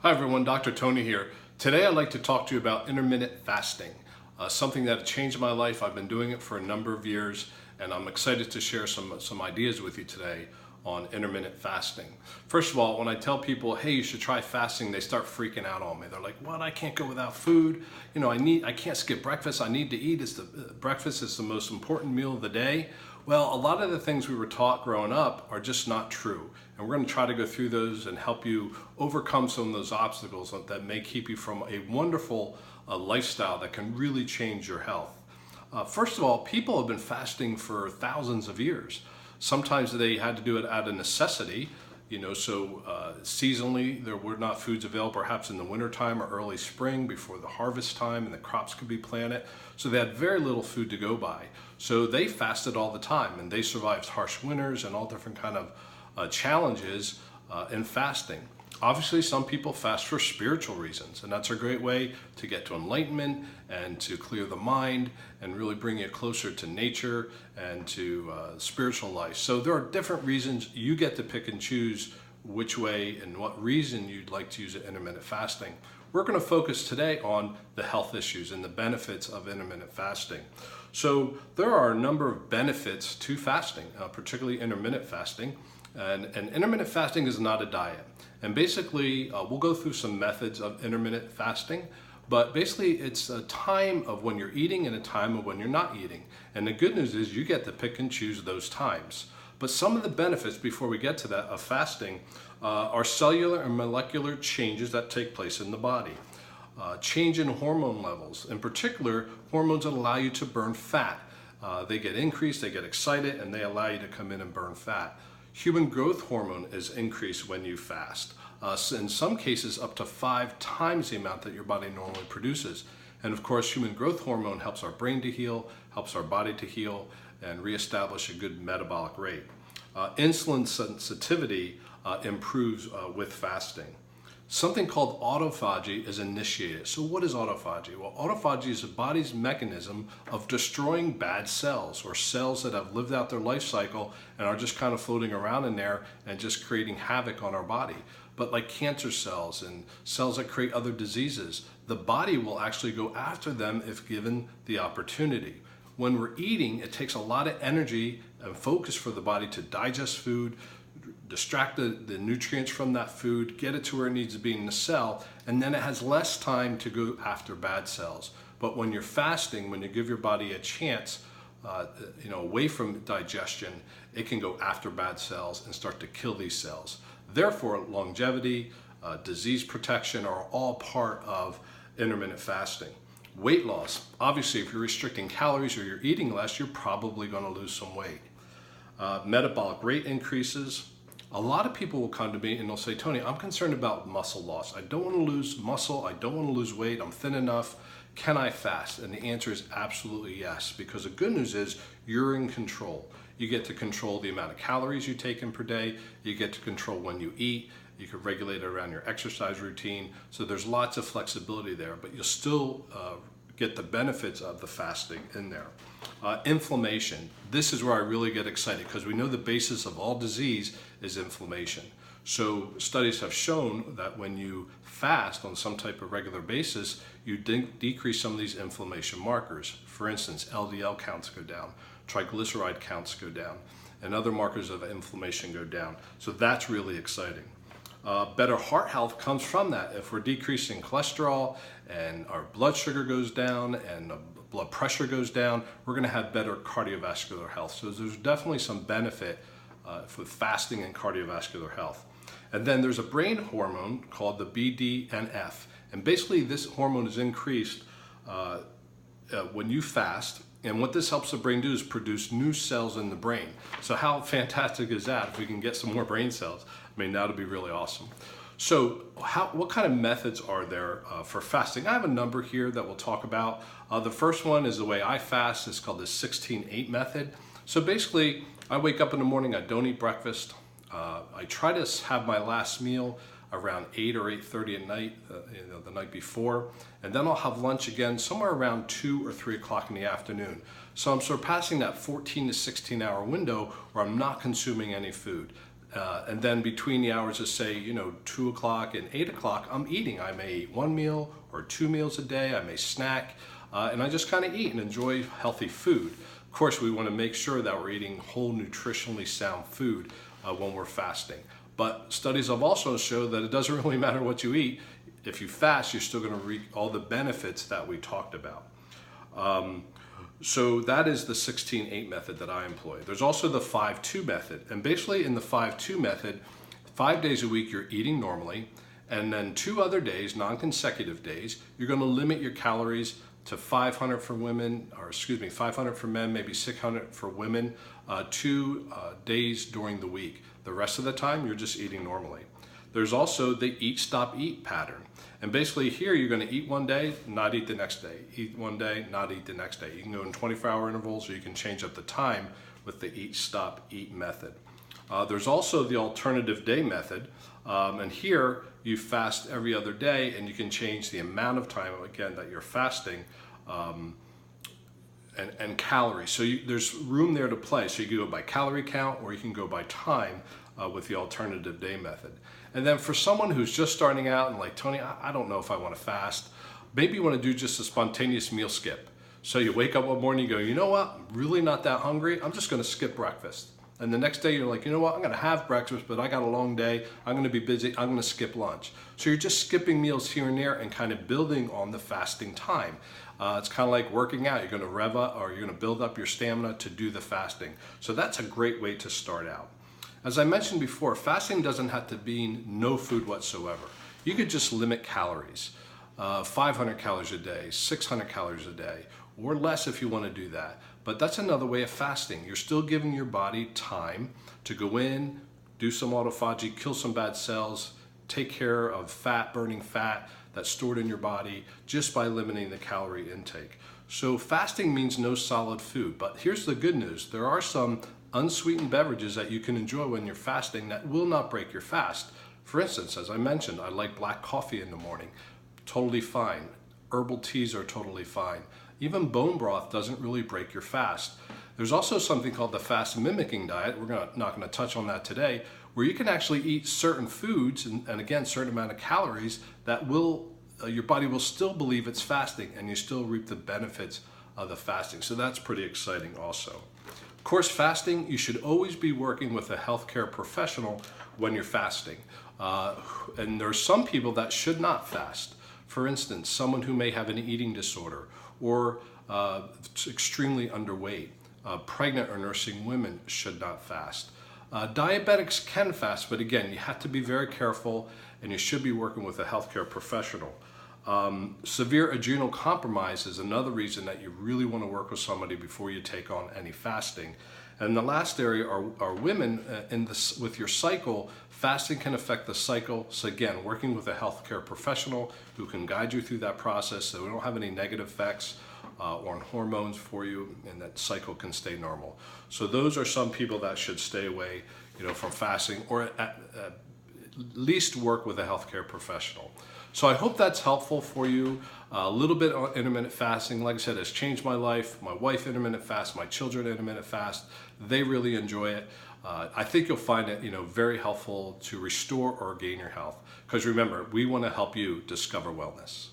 Hi everyone, Dr. Tony here. Today I'd like to talk to you about intermittent fasting, something that changed my life. I've been doing it for a number of years, and I'm excited to share some ideas with you today on intermittent fasting. First of all, when I tell people, hey, you should try fasting, they start freaking out on me. They're like, what, I can't go without food. I can't skip breakfast. I need to eat. Breakfast is the most important meal of the day. Well, a lot of the things we were taught growing up are just not true. And we're going to try to go through those and help you overcome some of those obstacles that may keep you from a wonderful lifestyle that can really change your health. First of all, people have been fasting for thousands of years. Sometimes they had to do it out of necessity, seasonally there were not foods available, perhaps in the wintertime or early spring before the harvest time and the crops could be planted. So they had very little food to go by. So they fasted all the time and they survived harsh winters and all different kind of challenges in fasting. Obviously, some people fast for spiritual reasons, and that's a great way to get to enlightenment and to clear the mind and really bring you closer to nature and to spiritual life. So there are different reasons. You get to pick and choose which way and what reason you'd like to use intermittent fasting. We're going to focus today on the health issues and the benefits of intermittent fasting. So there are a number of benefits to fasting, particularly intermittent fasting. And intermittent fasting is not a diet. And basically, we'll go through some methods of intermittent fasting, but basically it's a time of when you're eating and a time of when you're not eating. And the good news is you get to pick and choose those times. But some of the benefits before we get to that of fasting are cellular and molecular changes that take place in the body. Change in hormone levels, in particular, hormones that allow you to burn fat. They get increased, they get excited, and they allow you to come in and burn fat. Human growth hormone is increased when you fast. So in some cases, up to 5 times the amount that your body normally produces. And of course, human growth hormone helps our brain to heal, helps our body to heal, and reestablish a good metabolic rate. Insulin sensitivity improves with fasting. Something called autophagy is initiated. So what is autophagy? Well, autophagy is the body's mechanism of destroying bad cells or cells that have lived out their life cycle and are just kind of floating around in there and just creating havoc on our body. But like cancer cells and cells that create other diseases, the body will actually go after them if given the opportunity. When we're eating, it takes a lot of energy and focus for the body to digest food, distract the nutrients from that food, get it to where it needs to be in the cell, and then it has less time to go after bad cells. But when you're fasting, when you give your body a chance, away from digestion, it can go after bad cells and start to kill these cells. Therefore, longevity, disease protection are all part of intermittent fasting. Weight loss, obviously, if you're restricting calories or you're eating less, you're probably going to lose some weight. Metabolic rate increases. A lot of people will come to me and they'll say, Tony, I'm concerned about muscle loss. I don't want to lose muscle. I don't want to lose weight. I'm thin enough. Can I fast? And the answer is absolutely yes, because the good news is you're in control. You get to control the amount of calories you take in per day. You get to control when you eat. You can regulate it around your exercise routine. So there's lots of flexibility there, but you'll still get the benefits of the fasting in there. Inflammation. This is where I really get excited because we know the basis of all disease is inflammation. So studies have shown that when you fast on some type of regular basis, you decrease some of these inflammation markers. For instance, LDL counts go down, triglyceride counts go down, and other markers of inflammation go down. So that's really exciting. Better heart health comes from that. If we're decreasing cholesterol and our blood sugar goes down and blood pressure goes down, we're going to have better cardiovascular health. So there's definitely some benefit with fasting and cardiovascular health. And then there's a brain hormone called the BDNF. And basically this hormone is increased when you fast. And what this helps the brain do is produce new cells in the brain. So how fantastic is that if we can get some more brain cells? I mean, that would be really awesome. So what kind of methods are there for fasting? I have a number here that we'll talk about. The first one is the way I fast. It's called the 16-8 method. So basically, I wake up in the morning, I don't eat breakfast. I try to have my last meal around 8 or 8:30 at night, the night before, and then I'll have lunch again somewhere around 2 or 3 o'clock in the afternoon. So I'm surpassing that 14 to 16 hour window where I'm not consuming any food. And then between the hours of say, 2 o'clock and 8 o'clock, I'm eating. I may eat 1 meal or 2 meals a day. I may snack, and I just kind of eat and enjoy healthy food. Of course, we want to make sure that we're eating whole, nutritionally sound food when we're fasting. But studies have also shown that it doesn't really matter what you eat. If you fast, you're still going to reap all the benefits that we talked about. So that is the 16-8 method that I employ. There's also the 5-2 method. And basically in the 5-2 method, 5 days a week you're eating normally, and then 2 other days, non-consecutive days, you're going to limit your calories to 500 for women, 500 for men, maybe 600 for women, 2 days during the week. The rest of the time, you're just eating normally. There's also the eat, stop, eat pattern. And basically here, you're going to eat one day, not eat the next day. Eat one day, not eat the next day. You can go in 24-hour intervals, or you can change up the time with the eat, stop, eat method. There's also the alternative day method. And here, you fast every other day, and you can change the amount of time, again, that you're fasting and calories. So there's room there to play. So you can go by calorie count, or you can go by time with the alternative day method. And then for someone who's just starting out and like, Tony, I don't know if I want to fast, maybe you want to do just a spontaneous meal skip. So you wake up one morning, you go, you know what, I'm really not that hungry, I'm just going to skip breakfast. And the next day you're like, you know what, I'm going to have breakfast, but I got a long day, I'm going to be busy, I'm going to skip lunch. So you're just skipping meals here and there and kind of building on the fasting time. It's kind of like working out. You're going to rev up, or you're going to build up your stamina to do the fasting. So that's a great way to start out. As I mentioned before, fasting doesn't have to be no food whatsoever. You could just limit calories, 500 calories a day, 600 calories a day, or less if you want to do that. But that's another way of fasting. You're still giving your body time to go in, do some autophagy, kill some bad cells, take care of fat, burning fat that's stored in your body just by limiting the calorie intake. So fasting means no solid food. But here's the good news. There are some unsweetened beverages that you can enjoy when you're fasting that will not break your fast. For instance, as I mentioned, I like black coffee in the morning. Totally fine. Herbal teas are totally fine. Even bone broth doesn't really break your fast. There's also something called the fast mimicking diet. We're not going to touch on that today, where you can actually eat certain foods and again, certain amount of calories that will, your body will still believe it's fasting, and you still reap the benefits of the fasting. So that's pretty exciting also. Of course, fasting, you should always be working with a healthcare professional when you're fasting. And there's some people that should not fast. For instance, someone who may have an eating disorder, or extremely underweight. Pregnant or nursing women should not fast. Diabetics can fast, but again, you have to be very careful, and you should be working with a healthcare professional. Severe adrenal compromise is another reason that you really want to work with somebody before you take on any fasting. And the last area are women with your cycle. Fasting can affect the cycle. So again, working with a healthcare professional who can guide you through that process so we don't have any negative effects on hormones for you, and that cycle can stay normal. So those are some people that should stay away, from fasting, or at least work with a healthcare professional. So I hope that's helpful for you. A little bit on intermittent fasting, like I said, has changed my life. My wife intermittent fast, my children intermittent fast. They really enjoy it. I think you'll find it, very helpful to restore or gain your health. Because remember, we want to help you discover wellness.